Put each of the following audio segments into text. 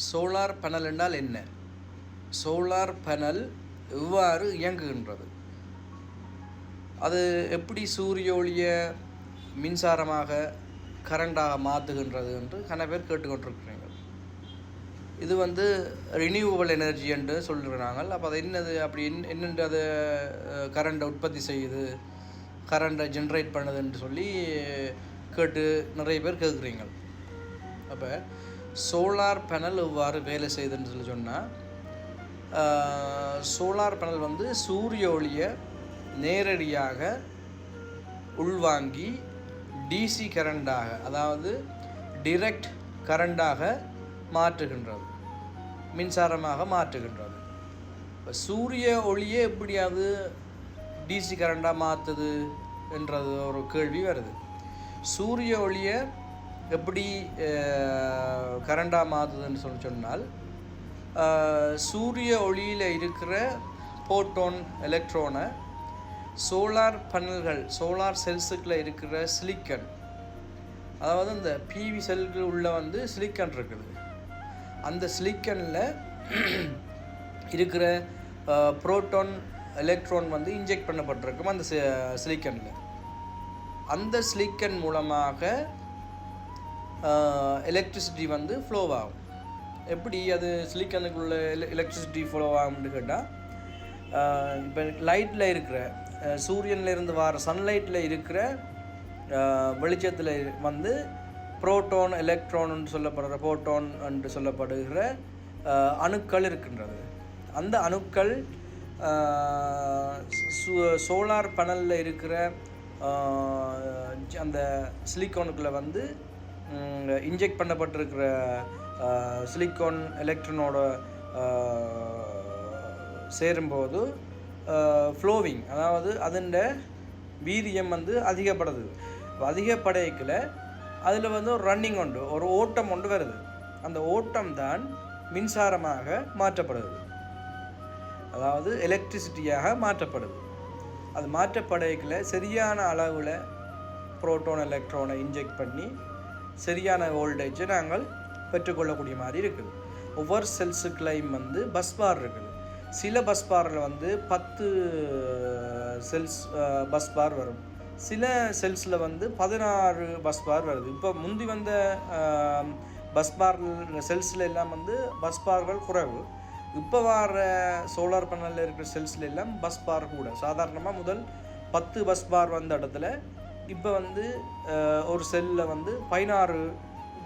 Solar panel என்றால் என்ன? Solar panel எவ்வாறு இயங்குகின்றது? அது எப்படி சூரிய ஒளியை மின்சாரமாக கரண்டாக மாற்றுகின்றது என்று கன பேர் கேட்டுக்கொண்டிருக்கிறீர்கள். இது ரினியூவபிள் எனர்ஜி என்று சொல்கிறாங்க. அப்போ அது என்னது, அப்படி என்னென்று அது கரண்டை உற்பத்தி செய்யுது, கரண்டை ஜென்ரேட் பண்ணுது என்று சொல்லி கேட்டு நிறைய பேர் கேட்குறீங்க. அப்போ சோலார் பேனல் எவ்வாறு வேலை செய்யுதுன்னு சொல்லி சொன்னால், சோலார் பேனல் சூரிய ஒளியை நேரடியாக உள்வாங்கி டிசி கரண்டாக, அதாவது டிரெக்ட் கரண்டாக மாற்றுகின்றது, மின்சாரமாக மாற்றுகின்றது. இப்போ சூரிய ஒளியே எப்படியாவது டிசி கரண்டாக மாற்றுது என்றது ஒரு கேள்வி வருது. சூரிய ஒளியை எப்படி கரண்டாக மாற்றுதுன்னு சொன்னால், சூரிய ஒளியில் இருக்கிற போட்டோன் எலக்ட்ரானை சோலார் பேனல்கள், சோலார் செல்ஸுக்குள்ள இருக்கிற சிலிக்கன், அதாவது இந்த பிவி செல்கள் உள்ள சிலிக்கன் இருக்குது. அந்த சிலிக்கனில் இருக்கிற புரோட்டான் எலக்ட்ரான் இன்ஜெக்ட் பண்ணப்பட்டிருக்கும் அந்த சிலிக்கனில். அந்த சிலிக்கன் மூலமாக எலக்ட்ரிசிட்டி ஃப்ளோ ஆகும். எப்படி அது சிலிக்கனுக்குள்ள எலக்ட்ரிசிட்டி ஃப்ளோ ஆகும்னு கேட்டால், இப்போ லைட்டில் இருக்கிற சூரியனில் இருந்து வர சன்லைட்டில் இருக்கிற வெளிச்சத்தில் புரோட்டான் எலக்ட்ரான் சொல்லப்படுற புரோட்டான் என்று சொல்லப்படுகிற அணுக்கள் இருக்கின்றது. அந்த அணுக்கள் சோலார் பேனலில் இருக்கிற அந்த சிலிக்கானுக்குள்ளே இன்ஜெக்ட் பண்ணப்பட்டிருக்கிற சிலிக்கான் எலக்ட்ரானோட சேரும்போது ஃப்ளோவிங், அதாவது அதன் வீரியம் அதிகப்படுது. அதிகப்படைக்கில் அதில் ஒரு ரன்னிங் உண்டு, ஒரு ஓட்டம் ஒன்று வருது. அந்த ஓட்டம் தான் மின்சாரமாக மாற்றப்படுது, அதாவது எலக்ட்ரிசிட்டியாக மாற்றப்படுது. அது மாற்றப்படைக்கில் சரியான அளவில் புரோட்டான் எலக்ட்ரானை இன்ஜெக்ட் பண்ணி சரியான வோல்டேஜை நாங்கள் பெற்றுக்கொள்ளக்கூடிய மாதிரி இருக்குது. ஒவ்வொரு செல்ஸுக்குலையும் பஸ் பார் இருக்குது. சில பஸ் பாரில் 10 செல்ஸ் பஸ் பார் வரும். சில செல்ஸில் 16 பஸ் பார் வருது. இப்போ முந்தி வந்த பஸ் பார் செல்ஸில் எல்லாம் பஸ் பார்கள் குறைவு. இப்போ வர சோலார் பேனலில் இருக்கிற செல்ஸில் எல்லாம் பஸ் பார் கூட. சாதாரணமாக முதல் 10 பஸ் பார் வந்த இடத்துல இப்போ ஒரு செல்லில் 16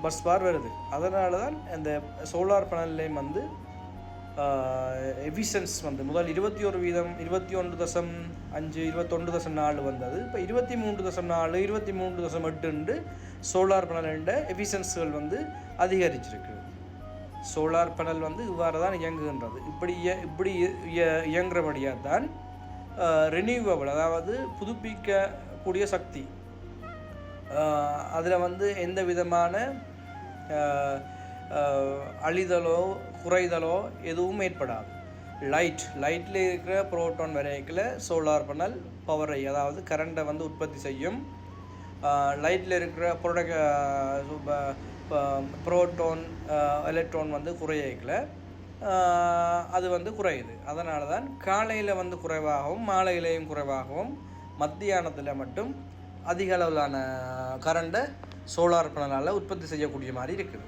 பஸ் பார் வருது. அதனால தான் இந்த சோலார் பேனல்லையும் எஃபிஷியன்ஸ் முதல் 21%, 21.5, 21.4 வந்தது. இப்போ 23.4, 23.8 சோலார் பேனல் எஃபிஷியன்ஸுகள் அதிகரிச்சிருக்கு. சோலார் பேனல் இவ்வாறு தான் இயங்குகின்றது. இப்படி இயங்குறபடியாக தான் ரினியூவபிள், அதாவது புதுப்பிக்கக்கூடிய சக்தி, அதில் எந்த விதமான அழிதலோ குறைதலோ எதுவும் ஏற்படாது. லைட்டில் இருக்கிற புரோட்டான் வரைக்கில் சோலார் பேனல் பவரை, அதாவது கரண்டை உற்பத்தி செய்யும். லைட்டில் இருக்கிற புரோட்டான் எலக்ட்ரான் குறையக்கில் அது குறையுது. அதனால தான் காலையில் குறைவாகவும் மாலையிலையும் குறைவாகவும் மத்தியானத்தில் மட்டும் அதிக அளவிலான கரண்டை சோலார் பேனலால் உற்பத்தி செய்யக்கூடிய மாதிரி இருக்குது.